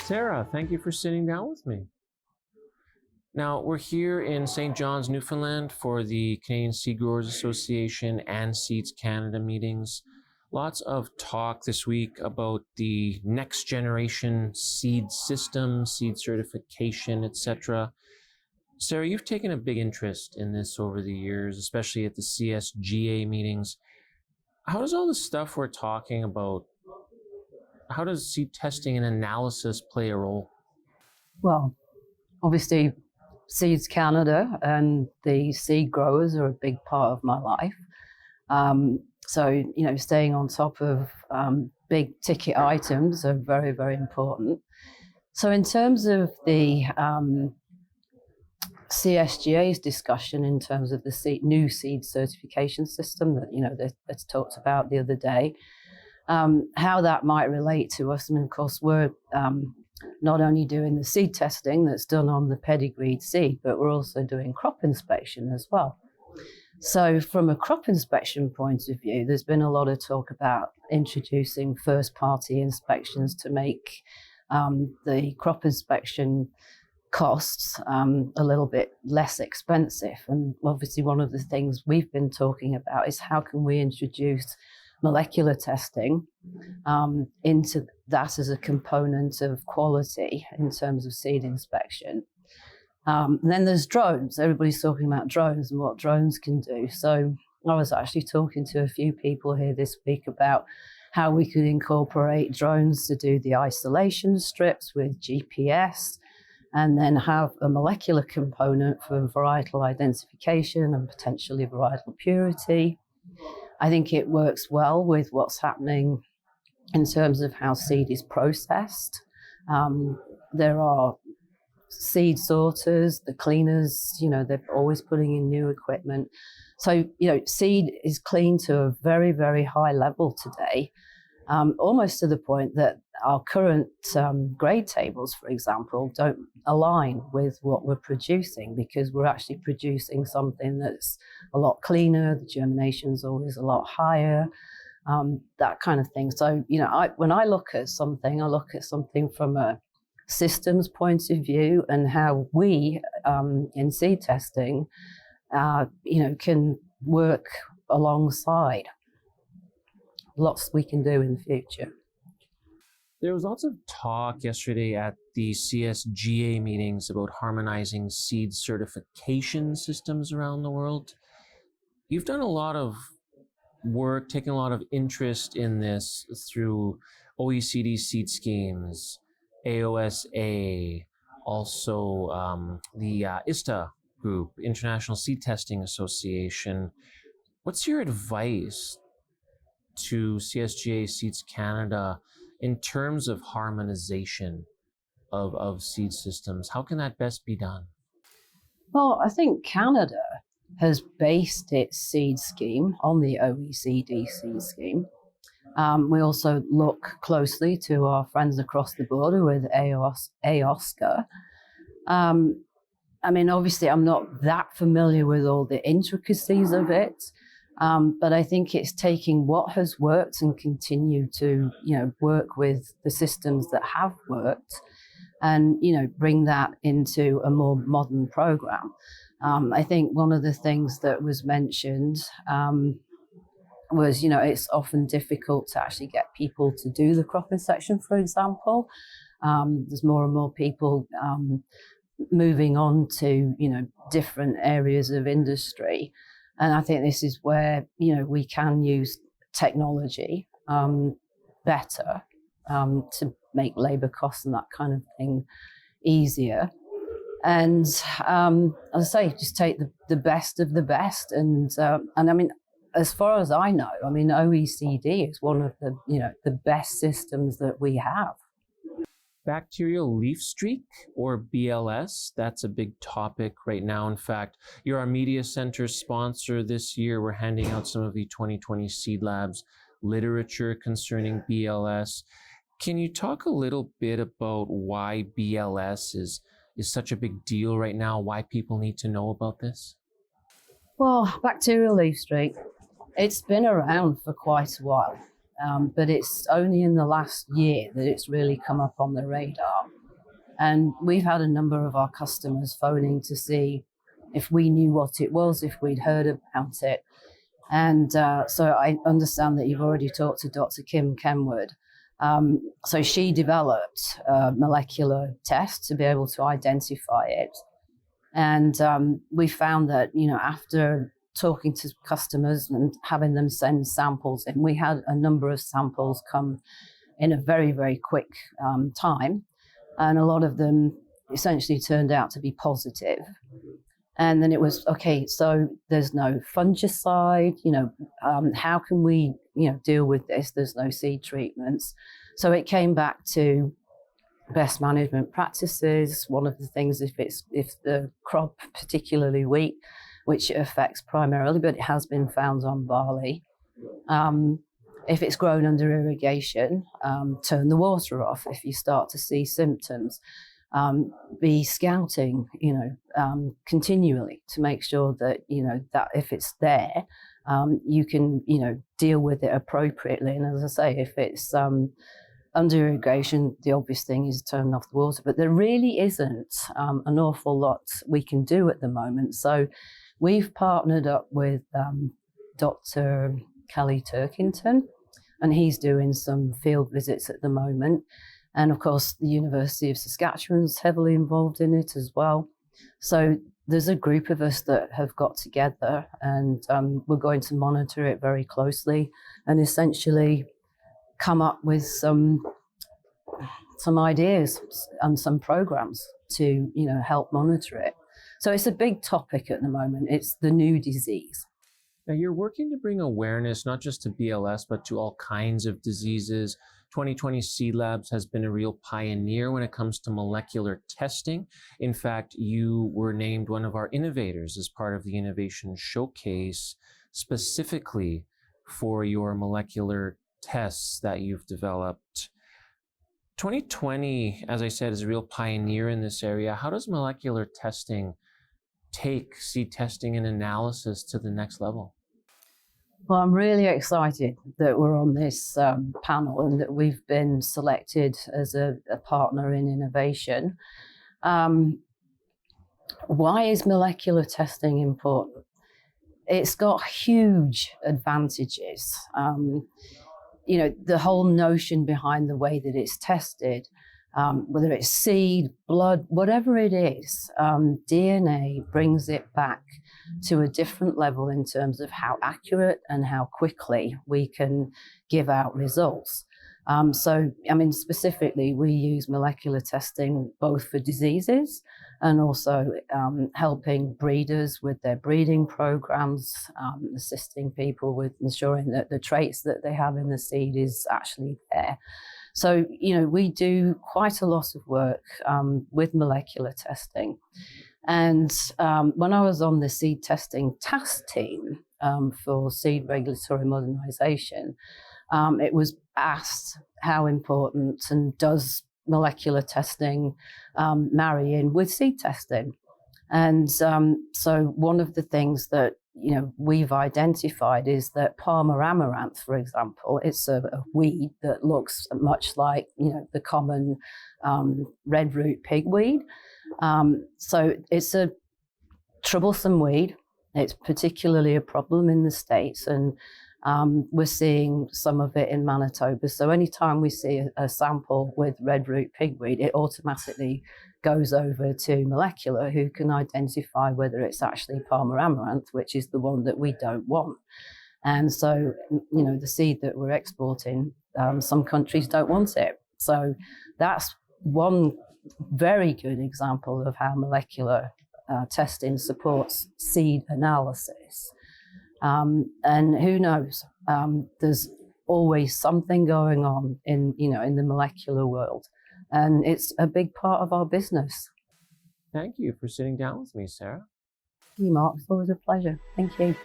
Sarah, thank you for sitting down with me. Now, we're here in St. John's, Newfoundland for the Canadian Seed Growers Association and Seeds Canada meetings. Lots of talk this week about the next generation seed system, seed certification, etc. Sarah, you've taken a big interest in this over the years, especially at the CSGA meetings. How does all the stuff we're talking about, how does seed testing and analysis play a role? Well, obviously, Seeds Canada and the seed growers are a big part of my life. So, staying on top of big ticket items are very, very important. So in terms of the CSGA's discussion in terms of the new seed certification system that, that's talked about the other day, how that might relate to us. I mean, of course, we're not only doing the seed testing that's done on the pedigreed seed, but we're also doing crop inspection as well. So from a crop inspection point of view, there's been a lot of talk about introducing first-party inspections to make the crop inspection costs a little bit less expensive. And obviously one of the things we've been talking about is how can we introduce molecular testing into that as a component of quality in terms of seed inspection. And then there's drones. Everybody's talking about drones and what drones can do. So I was actually talking to a few people here this week about how we could incorporate drones to do the isolation strips with GPS and then have a molecular component for varietal identification and potentially varietal purity. I think it works well with what's happening in terms of how seed is processed. There are seed sorters, the cleaners, they're always putting in new equipment. So, seed is cleaned to a very, very high level today, almost to the point that our current grade tables, for example, don't align with what we're producing because we're actually producing something that's a lot cleaner, the germination's always a lot higher, that kind of thing. So, when I look at something, I look at something from a systems point of view and how we in seed testing, can work alongside. Lots we can do in the future. There was lots of talk yesterday at the CSGA meetings about harmonizing seed certification systems around the world. You've done a lot of work, taken a lot of interest in this through OECD seed schemes, AOSA, also the ISTA group, International Seed Testing Association. What's your advice to CSGA Seeds Canada in terms of harmonization of seed systems? How can that best be done? Well, I think Canada has based its seed scheme on the OECD seed scheme. We also look closely to our friends across the border with AOSCA. Obviously, I'm not that familiar with all the intricacies of it, but I think it's taking what has worked and continue to, work with the systems that have worked and, bring that into a more modern program. I think one of the things that was mentioned was, it's often difficult to actually get people to do the crop inspection, for example. There's more and more people moving on to, different areas of industry. And I think this is where, we can use technology better to make labor costs and that kind of thing easier. And as I say, just take the best of the best. And as far as I know, OECD is one of the, the best systems that we have. Bacterial leaf streak, or BLS, that's a big topic right now. In fact, you're our media center sponsor this year. We're handing out some of the 2020 Seed Labs literature concerning BLS. Can you talk a little bit about why BLS is such a big deal right now, why people need to know about this? Well, bacterial leaf streak, it's been around for quite a while, but it's only in the last year that it's really come up on the radar. And we've had a number of our customers phoning to see if we knew what it was, if we'd heard about it. And so I understand that you've already talked to Dr. Kim Kenwood. So she developed a molecular test to be able to identify it. And we found that, after talking to customers and having them send samples in, we had a number of samples come in a very, very quick time. And a lot of them essentially turned out to be positive. And then it was, okay, so there's no fungicide, how can we, deal with this? There's no seed treatments. So it came back to best management practices. One of the things, if the crop, particularly wheat, which it affects primarily, but it has been found on barley, if it's grown under irrigation, turn the water off if you start to see symptoms. Be scouting, continually to make sure that, that if it's there, you can, deal with it appropriately. And as I say, if it's under irrigation, the obvious thing is turn off the water. But there really isn't an awful lot we can do at the moment. So we've partnered up with Dr. Kelly Turkington, and he's doing some field visits at the moment. And of course, the University of Saskatchewan's heavily involved in it as well. So there's a group of us that have got together, and we're going to monitor it very closely and essentially come up with some ideas and some programs to, help monitor it. So it's a big topic at the moment. It's the new disease. Now, you're working to bring awareness not just to BLS, but to all kinds of diseases. 2020 Seed Labs has been a real pioneer when it comes to molecular testing. In fact, you were named one of our innovators as part of the Innovation Showcase, specifically for your molecular tests that you've developed. 2020, as I said, is a real pioneer in this area. How does molecular testing take seed testing and analysis to the next level? Well, I'm really excited that we're on this panel and that we've been selected as a partner in innovation. Why is molecular testing important? It's got huge advantages. The whole notion behind the way that it's tested, whether it's seed, blood, whatever it is, DNA brings it back to a different level in terms of how accurate and how quickly we can give out results. Specifically, we use molecular testing both for diseases and also helping breeders with their breeding programs, assisting people with ensuring that the traits that they have in the seed is actually there. So, we do quite a lot of work with molecular testing. And when I was on the seed testing task team for seed regulatory modernization, it was asked how important and does molecular testing marry in with seed testing. And so one of the things that we've identified is that Palmer amaranth, for example, it's a weed that looks much like the common red root pigweed. So it's a troublesome weed. It's particularly a problem in the States, and we're seeing some of it in Manitoba. So anytime we see a sample with red root pigweed, it automatically goes over to molecular, who can identify whether it's actually Palmer amaranth, which is the one that we don't want. And so, the seed that we're exporting, some countries don't want it. So that's one very good example of how molecular testing supports seed analysis. And who knows, there's always something going on in the molecular world. And it's a big part of our business. Thank you for sitting down with me, Sarah. Thank you, Mark. It's always a pleasure. Thank you.